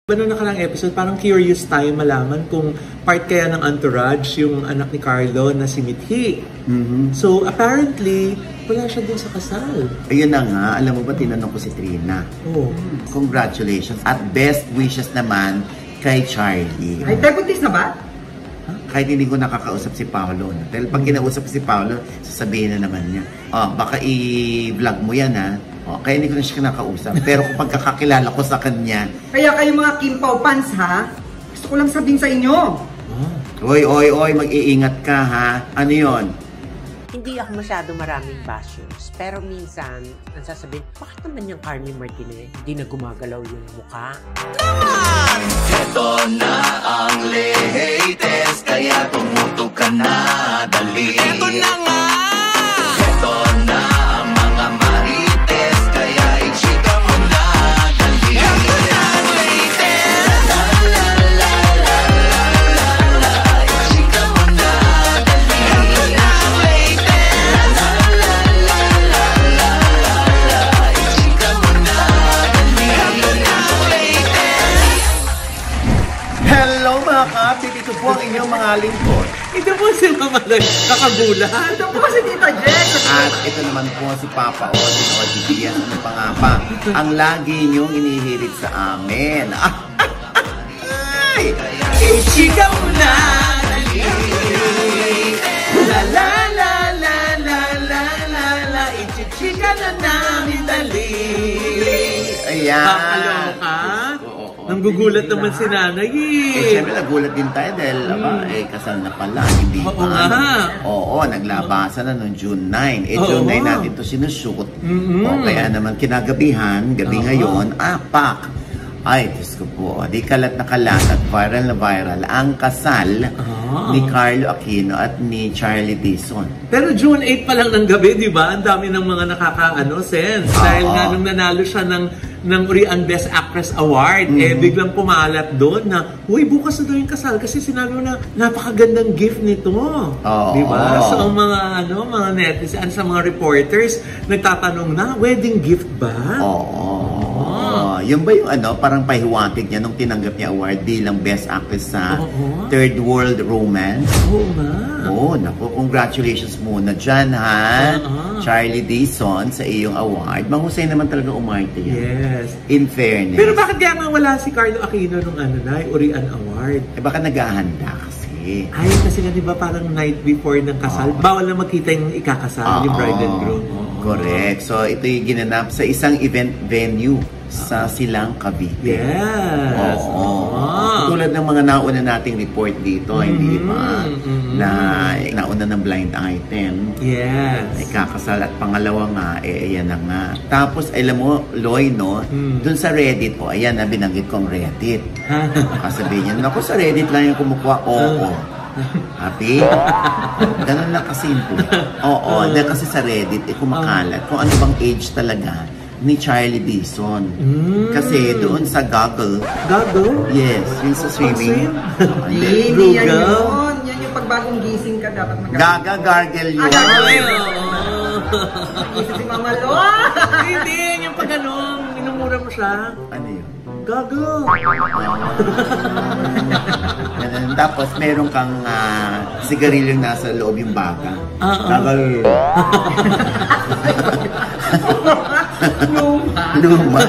Ano nakarang episode, parang curious tayo malaman kung part kaya ng entourage yung anak ni Carlo na si Mithi. So apparently, wala siya dun sa kasal. Ayun na nga, alam mo ba, tinanong ko si Trina. Oh. Congratulations at best wishes naman kay Charlie. Ay, buntis na ba? Kahit hindi ko nakakausap si Paolo. Dahil pag kinausap si Paolo, sasabihin na naman niya, baka i-vlog mo yan ha. Kaya hindi ko na siya nakakausap. Pero kung pagkakakilala ko sa kanya... Kaya kayo mga Kim Pao fans ha? Gusto ko lang sabihin sa inyo. Oy, mag-iingat ka ha. Ano yon? Hindi ako masyado maraming bashers. Pero minsan, ang sasabihin, bakit naman yung Carly Martinez hindi na gumagalaw yung mukha? Naman! Ito na ang latest, kaya tumutok ka na, dali. Ito na nga! Ito na ang mga marites, kaya i-chika mo na, dali. Ito na ang latest! La la la la la la la, i-chika mo na, dali. Ito na ang latest! La la la la la la la, i-chika mo na, dali. Ito na ang latest! Hello mga kapit! Ito po ang inyong mga lingkod. Ito po si Mama kakagulat. Ito po si Tita Jess. At ito naman po si Papa Odin o Didian. Ano pa nga ba? Ang lagi niyong inihirit sa amin. Ay! Ichika mo na! La la la la la la la la, ichichika na namin dali. Ayan. Kakaloka? Nanggugulat naman si Nanay Siyempre nagulat din tayo dahil kasal na pala, hindi Oo pa. nga. Oo, naglabasan na noong June 9. June 9 natin ito sinushoot. Kaya naman kinagabihan, gabi ngayon, pak! Ay, Diyos ko po, di kalat na kalat at viral na viral ang kasal ni Carlo Aquino at ni Charlie Dizon. Pero June 8 pa lang ng gabi, di ba? Ang dami ng mga sense. Dahil nga nung nanalo siya ng Urian Best Actress Award, biglang pumalat doon na, uy, bukas na daw yung kasal. Kasi sinabi mo na, napakagandang gift nito. Di ba? So, ang mga netizens, sa mga reporters, nagtatanong na, wedding gift ba? Yung ba yung parang pahiwatig niya nung tinanggap niya award bilang Best Actress sa Third World Romance? Oo nga. Naku, congratulations muna dyan, ha? Charlie Dizon sa iyong award. Mahusay naman talaga umarte yan. Yes. In fairness. Pero bakit kaya nga wala si Carlo Aquino nung Urian Award? Baka naghahanda kasi. Ay, kasi nga diba parang night before ng kasal, bawal na magkita yung ikakasal, yung bride and groom. Correct. So, ito yung ginanap sa isang event venue sa Silang, Cavite. Yes. Tulad ng mga nauna nating report dito, hindi ba? Na nauna ng blind item. Yes. Ikakasal at pangalawa nga, ayan na nga. Tapos, alam mo, Loy, no? Dun sa Reddit, ayan na, binanggit kong Reddit. Kasabihin niya, naku, sa Reddit lang yung kumukuha. Happy? Ganun lang kasimple. Dahil kasi sa Reddit, kumakalat kung ano bang age talaga ni Charlie Dizon. Kasi doon sa Goggle. Goggle? Yes, yung sa swimming. Hindi, yan yun. Yan yung pagbagong gising ka dapat Gargle yun. Gising si Mama Lo. Hindi, yung pag minumura mo siya. Ano yun? Goggle. Tapos meron kang sigarilyo nasa loob yung baka. Goggle. Luma.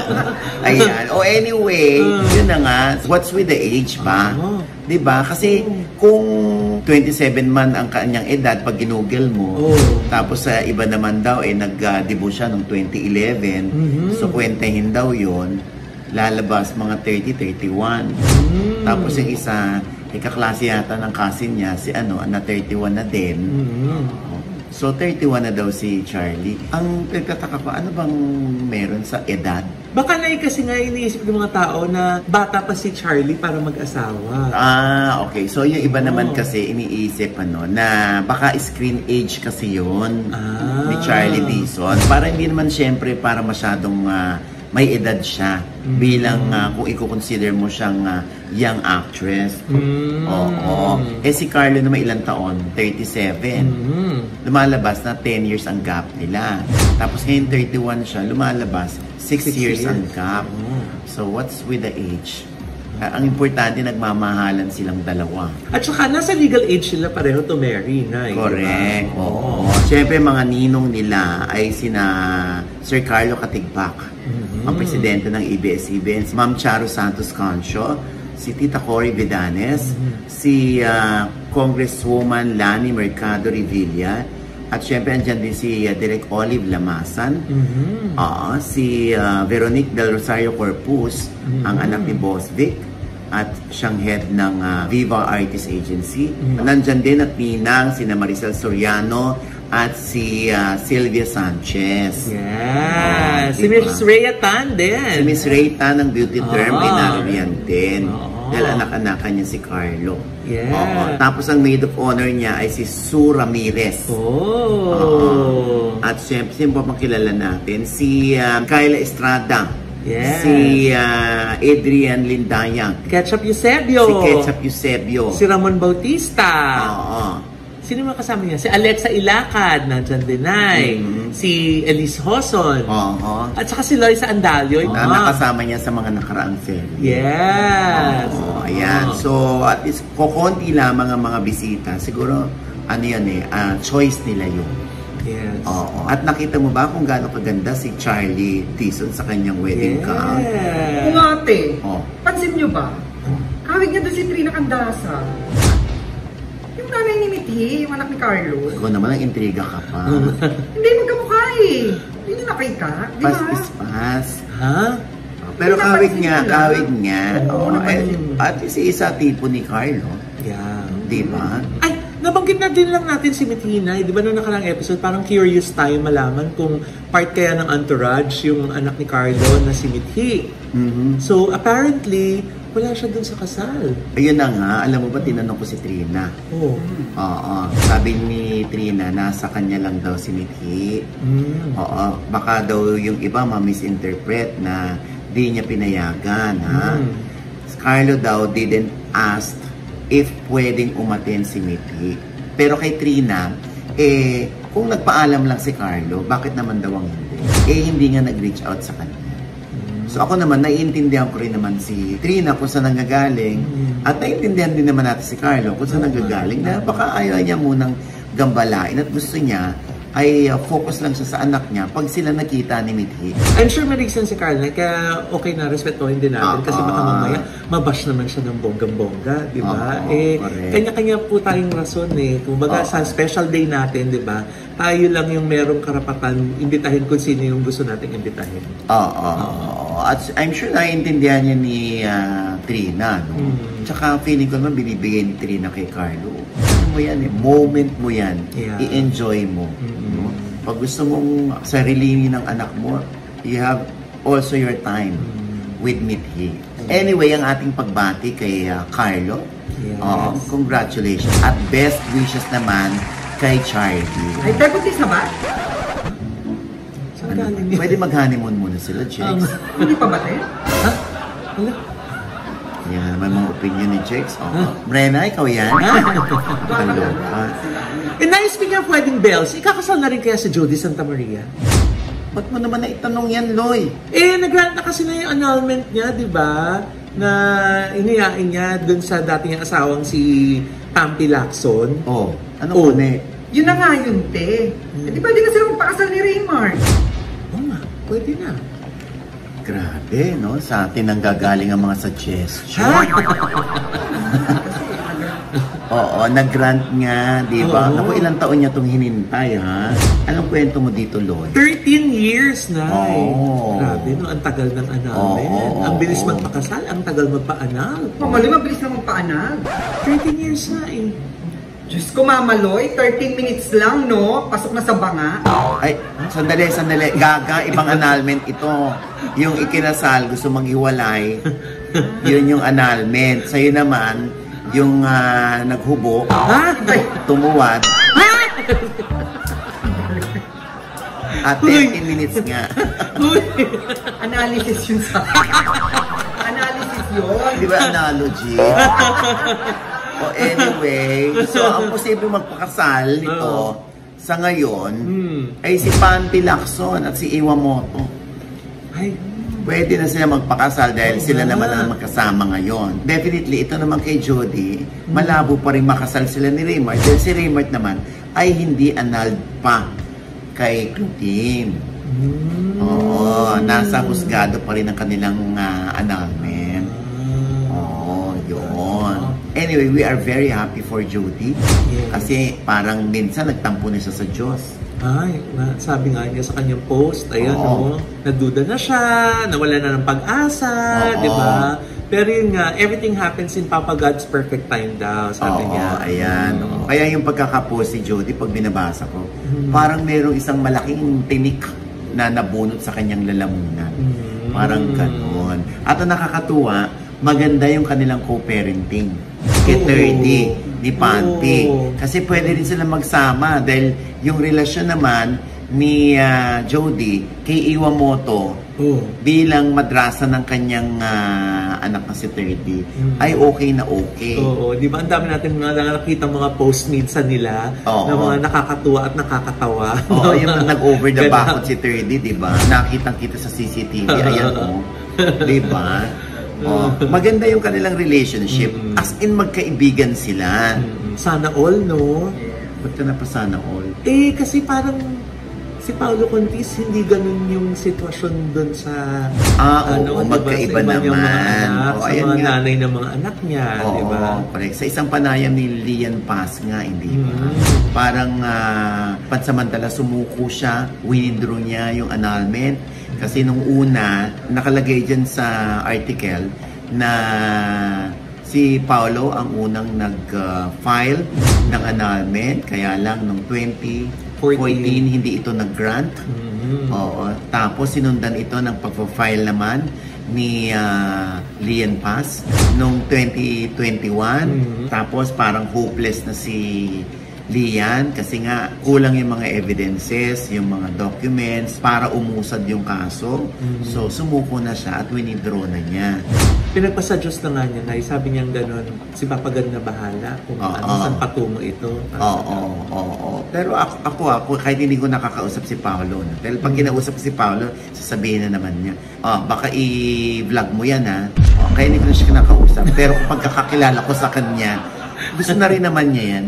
Ayan. Anyway, yun na nga. What's with the age ba? Diba? Kasi kung 27 man ang kanyang edad pag ginugel mo, tapos sa iba naman daw, nag-debut siya noong 2011. So, kwentahin daw yun. Lalabas mga 30, 31. Tapos yung isa, kaklase yata ng cousin niya, si na 31 na din. So, 31 na daw si Charlie. Ang pagkataka ko, ano bang meron sa edad? Baka kasi nga iniisip ng mga tao na bata pa si Charlie para mag-asawa. Okay. So, yung iba naman kasi iniisip na baka screen age kasi yun ni Charlie Dizon. Para hindi naman syempre para masyadong may edad siya bilang kung i-consider mo siyang young actress. Si Carlo na may ilang taon, 37. Lumalabas na 10 years ang gap nila. Tapos ngayon 31 siya, lumalabas 6 years ang gap. So what's with the age? Ang importante, nagmamahalan silang dalawa. At saka, nasa legal age sila pareho to marry na. Correct. Oo. Siyempre, mga ninong nila ay sina Sir Carlo Katigbak, ang presidente ng ABS-CBN, Ma'am Charo Santos Concho, si Tita Cory Vidanes, si Congresswoman Lani Mercado Revilla, at syempre andyan din si Direk Olive Lamasan, si Veronique Del Rosario Corpus, ang anak ni Boss Vic, at siyang head ng Viva Artist Agency. Nandyan din at ninang sina Maricel Soriano at si Sylvia Sanchez. Yes! Si Miss Rhea Tan din. Si Miss Rhea Tan ng Beauty Term ay naririyan din. Dahil anak-anakan niya si Carlo. Yeah. Tapos ang maid of honor niya ay si Sue Ramirez. At siyempre pa makilala natin si Kyla Estrada. Yes. Si Adrian Lindayang. Ketchup Eusebio. Si Ketchup Eusebio. Si Ramon Bautista. Oo. Sino mga kasama niya? Si Alexa Ilacad, nandyan din ay. Si Elise Hoson. At saka si Loisa Andalio. Na nakasama niya sa mga nakaraang serye. Yes. Ayan. So, at least, kukunti lamang ang mga bisita. Siguro, ano yan choice nila yun. Yes. Oo. At nakita mo ba kung gaano kaganda si Charlie Tison sa kanyang wedding gown? Kung ate, Oh. pansin nyo ba? Kawig niya doon si Trina Candasa. Yung nanay ni Mithi, yung anak ni Carlo. Ikaw naman ang intriga ka pa. Hindi magkamukha eh. Hindi nyo nakita, di ba? Pas. Ha? Pero kawig Napansin niya. Oo, At si isa tipo ni Carlo. Yeah. Di ba? Ay, nabanggit na din lang natin si Mithina. Di ba noong nakarang episode, parang curious tayo malaman kung part kaya ng entourage yung anak ni Carlo na si Mithi. So, apparently, wala siya dun sa kasal. Ayun na nga, alam mo ba, tinanong ko si Trina. Oh. Oo. Sabi ni Trina, nasa kanya lang daw si Mithi. Oo. Baka daw yung iba ma-misinterpret na di niya pinayagan, ha? Carlo daw didn't ask if pwedeng umaten si Mithi. Pero kay Trina, kung nagpaalam lang si Carlo, bakit naman daw ang hindi? Hindi nga nag-reach out sa kanya. So ako naman, naiintindihan ko rin naman si Trina kung saan nanggagaling. At naiintindihan din naman natin si Carlo kung saan nanggagaling. Na baka ayaw niya munang gambalain at gusto niya ay focus lang siya sa anak niya pag sila nakita ni Mithi. I'm sure may reason si Carla, kaya okay na, respetuhin din natin. Kasi baka mamaya, mabash naman siya ng bonggang-bongga, di ba? Kanya-kanya po tayong rason eh. Kung baga sa special day natin, di ba? Tayo lang yung merong karapatan, imbitahin kung sino yung gusto nating imbitahin. At I'm sure naiintindihan niya ni Trina, no? Tsaka feeling ko naman binibigay ni Trina kay Carlo. Ano mo yan eh, moment mo yan. Yeah. I-enjoy mo. No? Pag gusto mong sarilinin ng anak mo, you have also your time with Mithi. Anyway, ang ating pagbati kay Carlo. Yes. Congratulations. At best wishes naman kay Charlie. Ay, deputy na ba? Saan galing yun? Pwede mag-honeymoon muna sila, Jex. Hindi pa ba tayo? Ha? Wala. Yan, may mga opinion ni Jex. Brenna, ikaw yan? Kaloka. Speaking of wedding bells, ikakasal na rin kaya si Jody Santa Maria? Ba't mo naman naitanong yan, Loy? Nag-grant na kasi na yung annulment niya, di ba? Na iniyain niya dun sa dating asawang si Tampi Lacson. Ano po, ne? Yun na nga yun, te. Di ba di na sila magpakasal ni Raymar? Oo nga, pwede na. Grabe, no? Sa atin ang gagaling ang mga suggestion. Nag-grant nga, di ba? Naku, ilang taon niya itong hinintay, ha? Anong kwento mo dito, Loy? 13 years na. Grabe, no? Ang tagal ng annulment. Ang bilis magpakasal, ang tagal magpa-anal. Mamaloy, mabilis na magpa-anal. 13 years na eh. Diyos ko, Mamaloy, 13 minutes lang, no? Pasok na sa banga. Ay, sandali. Gaga, ibang annulment ito. Yung ikinasal, gusto maghiwalay. Yun yung annulment. Sa'yo naman, yung naghubo, tumuwad. At 13 minutes nga. Analysis yun sa... Analysis yun. Di ba analogy? Anyway, so ang posible magpakasal nito sa ngayon ay si Panty Lacson at si Iwamoto. Ay, pwede na sila magpakasal dahil sila naman ang magkasama ngayon. Definitely, ito naman kay Jody, malabo pa rin makasal sila ni Raymart. Dahil si Raymart naman ay hindi annulled pa kay Claudine. Oo, nasa husgado pa rin ang kanilang annulment. Oo, yun. Anyway, we are very happy for Jody. Kasi parang minsan nagtampo na siya sa Diyos. Ay, sabi nga niya sa kanyang post, ayan, nagduda na siya, nawala na ng pag-asa, di ba? Pero yun nga, everything happens in Papa God's perfect time daw, sabi niya. Ayan. Kaya yung pagkakapost si Jody, pag binabasa ko, parang merong isang malaking tinik na nabunot sa kanyang lalamunan. Parang gano'n. At ang nakakatuwa, maganda yung kanilang co-parenting. Kay 30 ni Panty. Kasi pwede rin sila magsama dahil yung relasyon naman ni Jody kay Iwamoto bilang madrasa ng kanyang anak na si 30 ay okay na okay. Oo, di ba? Ang dami natin nakakita mga post minsan nila na mga nakakatuwa at nakakatawa. Oo, yung nag-over the back si 30, di ba? Nakitang-kita sa CCTV. Ayan o. Di ba? Maganda yung kanilang relationship. As in, magkaibigan sila. Sana all, no? Ba't ka na pa sana all? Eh, kasi parang si Paolo Contis, hindi ganun yung sitwasyon doon sa magkaiba naman. Sa mga nanay ng mga anak niya, di ba? Correct. Sa isang panayam ni Lian Paz nga, hindi ba? Parang pansamantala sumuko siya, withdraw niya yung annulment. Kasi nung una, nakalagay dyan sa article na si Paolo ang unang nag-file ng annulment. Kaya lang nung 2014, hindi ito nag-grant. Tapos sinundan ito ng pag-file naman ni Lian Paz noong 2021. Tapos parang hopeless na si Lian kasi nga kulang yung mga evidences, yung mga documents para umusad yung kaso. So sumuko na siya at winidraw na niya. Pinagpasa Diyos na nga niya na sabi niyang gano'n, si Papa God na bahala kung saan patungo ito. Pero ako, kahit hindi ko nakakausap si Paolo. Dahil pag kinausap si Paolo, sasabihin na naman niya, baka i-vlog mo yan ha. Kaya hindi ko na siya kinakausap. Pero kung pagkakakilala ko sa kanya, gusto na rin naman niya yan.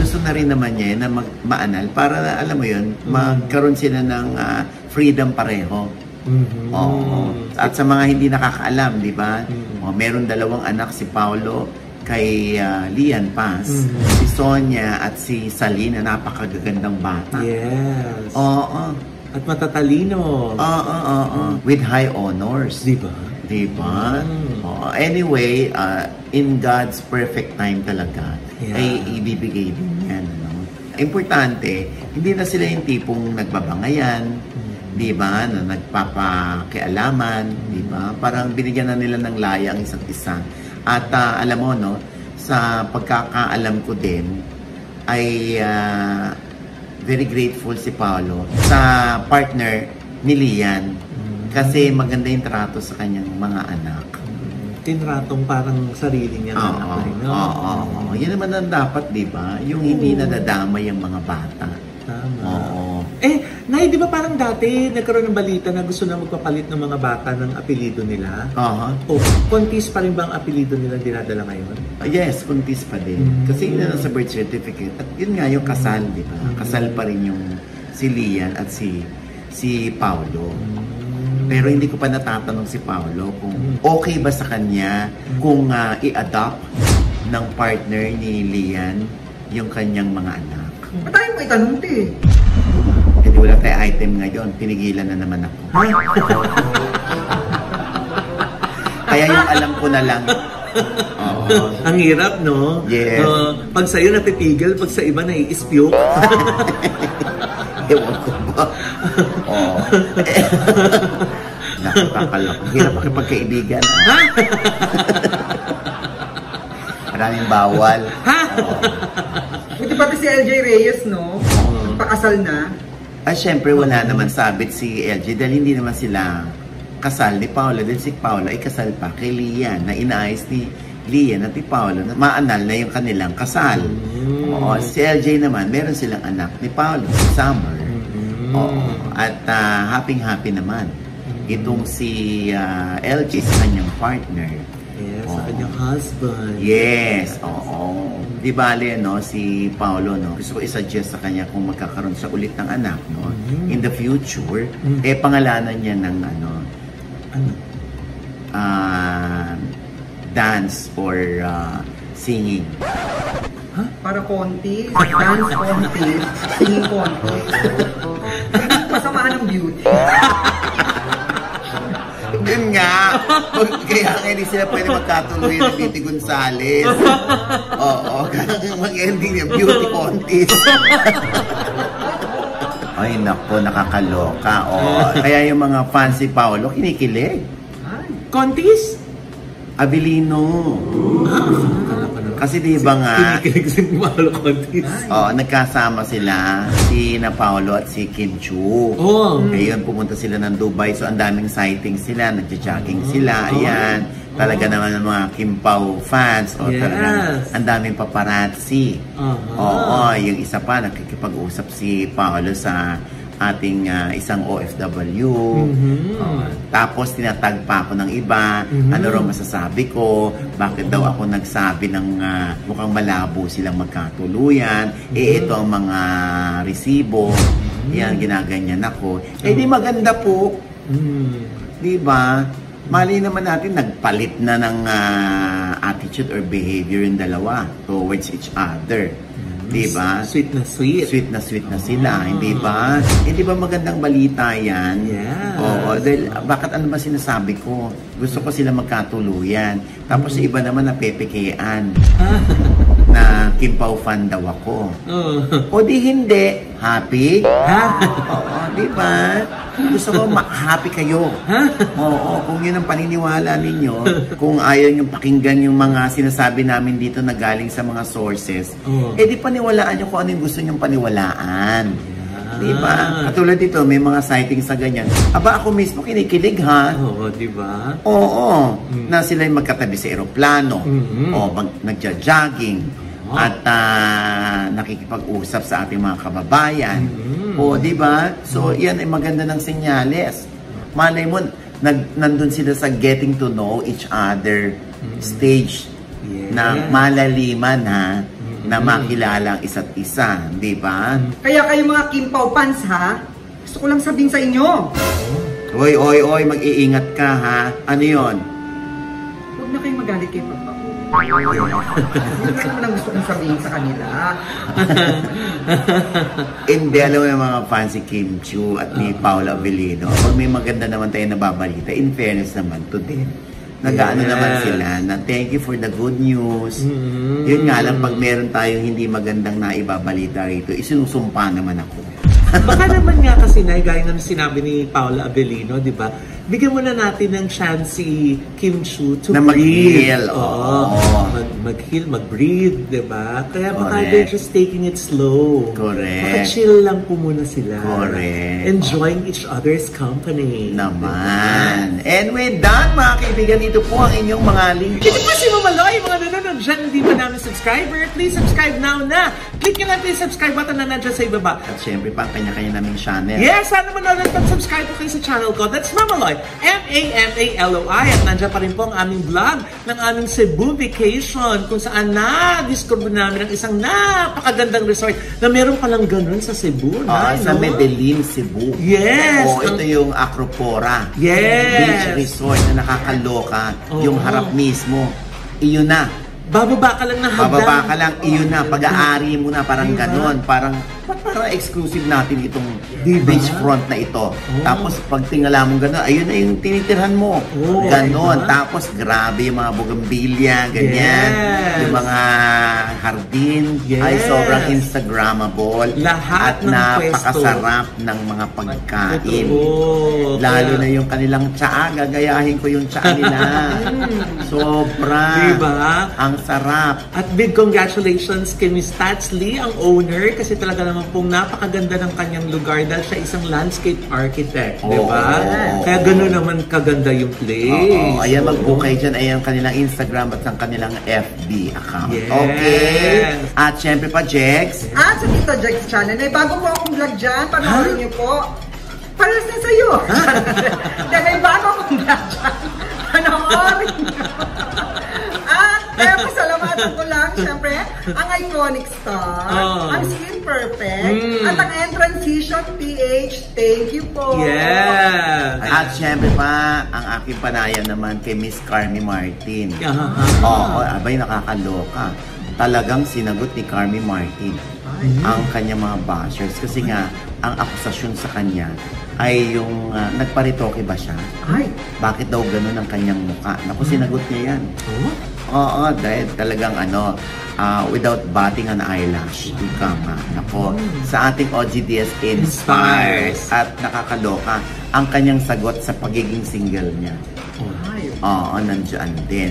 Gusto na rin naman niya yan na maanal para, alam mo yun, magkaroon sila ng freedom pareho. At sa mga hindi nakakaalam, di ba? Meron dalawang anak si Paolo kay Lian Paz, si Sonia at si Sally na napakagagandang bata. Yes. At matatalino. With high honors. Di ba? Diba? Anyway, in God's perfect time talaga, ay ibibigay din yan. No? Importante, hindi na sila yung tipong nagbabangayan, diba? Na nagpapakialaman, diba? Parang binigyan na nila ng laya ang isa't isa. At alam mo, no, sa pagkakaalam ko din, ay very grateful si Paolo sa partner ni Lian. Kasi maganda yung trato sa kanyang mga anak. Tinratong parang sarili niya na anak rin. Yan naman ang dapat, di ba? Yung hindi nadadamay yung mga bata. Tama. Nay, di ba parang dati nagkaroon ng balita na gusto na magpapalit ng mga bata ng apelido nila? Contis pa rin ba ang apelido nila dinadala ngayon? Yes, Contis pa din. Kasi yun na sa birth certificate. At yun nga yung kasal, di ba? Kasal pa rin yung si Lian at si Paolo. Pero hindi ko pa natatanong si Paolo kung okay ba sa kanya kung i-adopt ng partner ni Lian yung kanyang mga anak. Ba't tayo mo itanong, te? Hindi wala tayo item ngayon. Pinigilan na naman ako. Kaya yung alam ko na lang. Ang hirap, no? Yes. Pag sa'yo natipigil, pag sa iba nai-ispyo. Ewan ko ba? Nakakalak. Hirap makipagkaibigan. Maraming bawal. Buti pati si LJ Reyes, no? Pakasal na. Syempre wala naman sabit si LJ dahil hindi naman sila kasal ni Paolo. Dahil si Paolo ay kasal pa kay Lian na inaayos ni Lian at ni Paolo na maanal na yung kanilang kasal. Si LJ naman, meron silang anak ni Paolo, si Summer. At happy naman Itong si LJ, sa kanyang partner. Yes, sa kanyang husband. Yes, oo. Di bale, no, si Paolo, no, gusto ko i-suggest sa kanya kung magkakaroon siya ulit ng anak, no, in the future, pangalanan niya ng, ano, dance or singing. Para konti, dance konti, singing konti. Pasamaan ng beauty. Yun nga. Kaya nga hindi sila pwede magkatuloy ng Titi Gonzales. Oo, kaya mag-ending niya, beauty contest. Ay, nako, nakakaloka. Oh. Kaya yung mga fans si Paolo, kinikilig. Contest? Abilino. Kasi di ba nga, kinikilig si Paolo contest. nagkasama sila, si na Paolo at si Kim Chu. Ayun, pumunta sila ng Dubai. So, ang daming sightings sila, nagja-jogging sila. Ayan, talaga naman ng mga Kim Pao fans. Talagang ang daming paparazzi. Oo, yung isa pa, nakikipag-usap si Paolo sa ating isang OFW. Tapos tinatag pa ako ng iba. Ano raw masasabi ko? Bakit daw ako nagsabi ng mukhang malabo silang magkatuluyan? Ito ang mga resibo. Yan, ginaganyan ako. Di maganda po. Di ba? Mali naman natin, nagpalit na ng attitude or behavior yung dalawa towards each other. Diba? Sweet na sweet. Sweet na sila, hindi ba? Hindi ba magandang balita yan? Yeah. Oo, dahil bakit ano ba sinasabi ko? Gusto ko sila magkatuluyan. Tapos iba naman na pepekean. Na Kim Pao fan daw ako. O di hindi. Happy? Oo, di ba? Gusto ko happy kayo. Oo, kung yun ang paniniwala ninyo, kung ayaw nyo pakinggan yung mga sinasabi namin dito na galing sa mga sources, di paniwalaan nyo kung ano yung gusto nyong paniwalaan. Di ba? Katulad dito, may mga sightings sa ganyan. Aba, ako mismo kinikilig, ha? Oo, di ba? Oo. Na sila yung magkatabi sa eroplano. O, nagja-jogging. At nakikipag-usap sa ating mga kababayan. O, di ba? So, yan ay maganda ng senyales. Malay mo, nandun sila sa getting to know each other stage na malaliman, ha? Na makilala ang isa't isa, di ba? Kaya kayo mga Kim Pao fans, ha? Gusto ko lang sabihin sa inyo. Oy, mag-iingat ka, ha? Ano yon? Huwag na kayong magalit kay Papa. Hindi naman ang gusto kong sabihin sa kanila. Hindi, alam mo yung mga fans si Kim Chu at ni Paolo Avellino. Pag may maganda naman tayo nababalita, in fairness naman to din. Nag-ano naman sila na thank you for the good news. Yun nga lang, pag meron tayong hindi magandang naibabalita rito, isinusumpa naman ako. Baka naman nga kasi gaya ng sinabi ni Paolo Avellino, di ba? Bigyan mo na natin ng chance si Kim Chu to na mag-heal. Mag-heal, mag-breathe, di ba? Kaya baka they're just taking it slow. Correct. Baka chill lang po muna sila. Correct. Enjoying each other's company. Naman. And with that, mga kaibigan, ito po ang inyong mga lingkod. Ito po si Mama Loy, mga nanonood dyan, hindi pa namin subscriber. Please subscribe now na. Click nyo natin yung subscribe button na nandiyan sa ibaba. At syempre pa, kanya-kanya naming channel. Yes, sana manood at subscribe po kayo sa channel ko. That's Mama Loy. M-A-M-A-L-O-I. At nandiyan pa rin po ang aming vlog ng aming Cebu vacation kung saan na-discover namin ang isang napakagandang resort na meron palang ganun sa Cebu. Sa Medellin, Cebu. Yes. Ito yung Acropora. Yes. Beach resort na nakakaloka. Yung harap mismo. Iyon na. Bababa ka lang ng hagdan. Bababa ka lang, iyon na. Pag-aari mo na, parang ganon. Parang exclusive natin itong beachfront na ito. Tapos pag tingala mo gano'n, ayun na yung tinitirhan mo. Ganon. Tapos grabe yung mga bougainvillea, ganyan. Yung mga hardin. Ay sobrang Instagrammable. Lahat at ng napakasarap ng mga pagkain. Lalo na yung kanilang tsaa. Gagayahin ko yung tsaa nila. Sobra. Diba? Ang sarap. At big congratulations kay Miss Tats Lee, ang owner, kasi talaga naman pong napakaganda ng kanyang lugar dahil siya isang landscape architect, di ba? Kaya gano'n naman kaganda yung place. Ayan, mag-book kayo dyan. Ayan ang kanilang Instagram at ang kanilang FB account. Yes. Okay. At syempre pa, Jex. Sa Tito Jex channel. Bago po akong vlog dyan, panoorin niyo po. Parehas na sa'yo. Dahil may bago akong gadget. Panoorin nyo. At kaya pasalamatan ko lang, syempre, ang iconic star, ang Skin Perfect, at ang Transition PH. Thank you po. Yes. At syempre pa, ang aking panayam naman kay Miss Carmi Martin. Oo, abay nakakaloka. Talagang sinagot ni Carmi Martin ang kanyang mga bashers. Kasi nga, ang akusasyon sa kanya ay yung nagparitoke ba siya? Ay. Bakit daw ganun ang kanyang mukha? Naku, sinagot niya yan. Oo, dahil talagang without batting an eyelash. Ika nga. Naku, sa ating OGDS Inspires at nakakaloka ang kanyang sagot sa pagiging single niya. Oo, nandiyan din.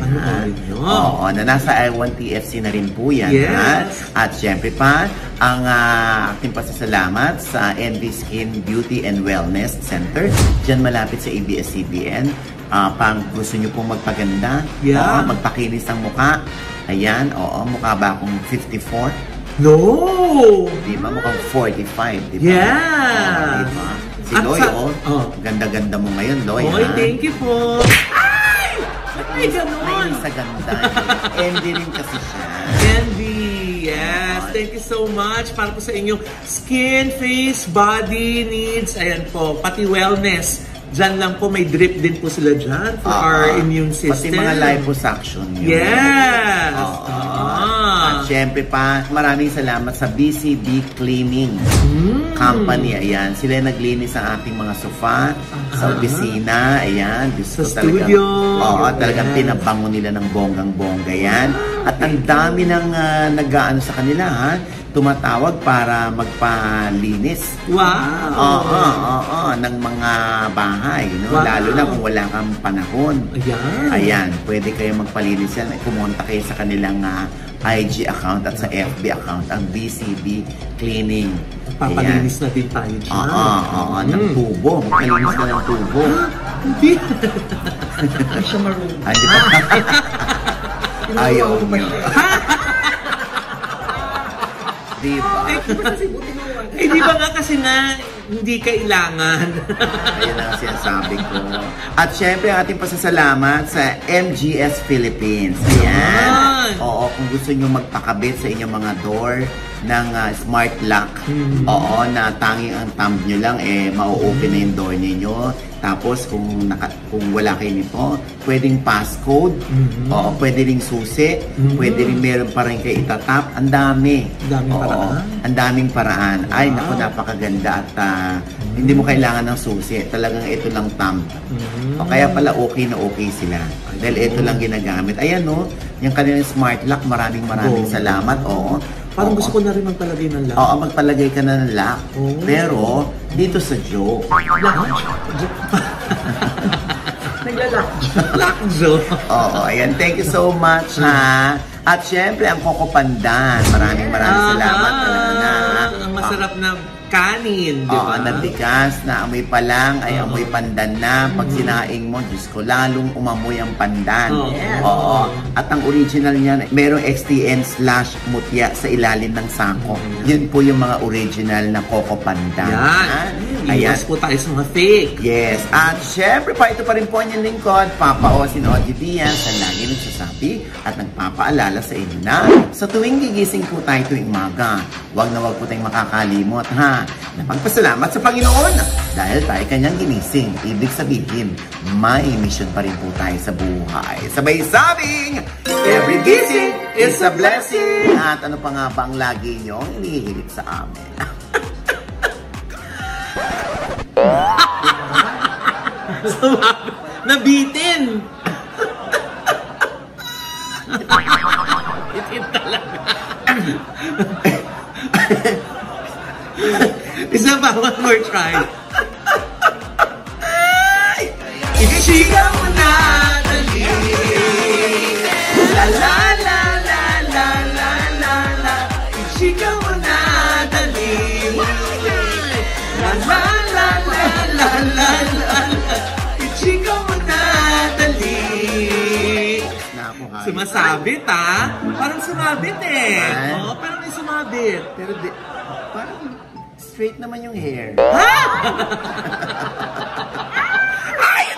Oo, na nasa I1 TFC na rin po yan. Yes. At syempre pa, ang ating pasasalamat sa NV Skin Beauty and Wellness Center. Diyan malapit sa ABS-CBN. Pang gusto nyo pong magpaganda, magpakinis ang mukha. Ayan, mukha ba akong 54? No! Di ba? Mukhang 45, di ba? Yeah! Diba? Si Loy, ganda-ganda mo ngayon, Loy. Oy, thank you po. Ay! Ay, ganon! May sa ganda. Envy rin kasi siya. Envy, yes. Thank you so much para po sa inyong skin, face, body needs. Ayan po, pati wellness. Diyan lang po, may drip din po sila dyan for our immune system. Pati mga liposuction yun. Yes! At syempre pa, maraming salamat sa BCB Cleaning Company. Ayan, sila naglinis ang ating mga sofa sa opisina. Ayan, sa studio. Talagang pinabango nila ng bonggang-bongga yan. At ang dami ng nag-aano sa kanila, ha? Tumatawag para magpalinis. Wow! Ng mga bahay, no? Wow. Lalo na kung wala kang panahon. Ayan, pwede kayo magpalinis yan. Pumunta kayo sa kanilang IG account at sa FB account, ang BCB Cleaning. Papalinis na din tayo dyan. Ng tubo. Magpalinis ka ng tubo. Hindi. Hindi siya marunong. Hindi ba? Ayaw nyo. Diba? Di ba nga kasi na hindi kailangan. Ayun ang sinasabi ko. At syempre, ating pasasalamat sa MGS Philippines. Ayan. Oo, kung gusto nyo magpakabit sa inyong mga door ng smart lock, na tanging ang thumb nyo lang, mau-open na yung door ninyo. Tapos, kung wala kayo nito, pwedeng passcode, pwede ring susi, pwede ring meron pa rin kayo itatap. Ang dami. Paraan. Ang daming paraan. Ay, naku, napakaganda at hindi mo kailangan ng susi. Talagang ito lang thumb. Kaya pala okay na okay sila. Dahil ito lang ginagamit. Ayan, no? Yung kanilang smart lock, maraming salamat. Parang gusto ko na rin magpalagay ng lock. Oo, magpalagay ka na ng lock. Pero, dito sa Joe. Nagla-lock Joe. Oo, ayan. Thank you so much, ha? At syempre, ang Coco Pandan. Maraming salamat. Ang masarap na kanin, di ba? Na bigas, na amoy pa lang, ay amoy pandan na. Pag sinaing mo, Diyos ko, lalong umamoy ang pandan. At ang original niyan, merong XTN/mutya sa ilalim ng sako. Yun po yung mga original na Coco Pandan. Iwas po tayo sa mga fake. Yes. At syempre pa, ito pa rin po yung lingkod, Papa Osin OG Diaz, na lagi nagsasabi at nagpapaalala sa inyo na sa tuwing gigising po tayo tuwing umaga, wag na wag po tayong makakalimot, ha? Napagpasalamat sa Panginoon dahil tayo kanyang ginising. Ibig sabihin, may mission pa rin po tayo sa buhay. Sabay sabing, every gising is a blessing. At ano pa nga ba ang lagi nyo inihilit sa amin? Nabitin! Bitin talaga. Isa pa, one more try. Ichika mo na, dali. La la la la la la la la. Ichika mo na, dali. La la la la la la la. Ichika mo na, dali. Sumasabit, ha? Parang sumabit, eh. Oo, parang may sumabit. Pero parang straight naman yung hair. Ay,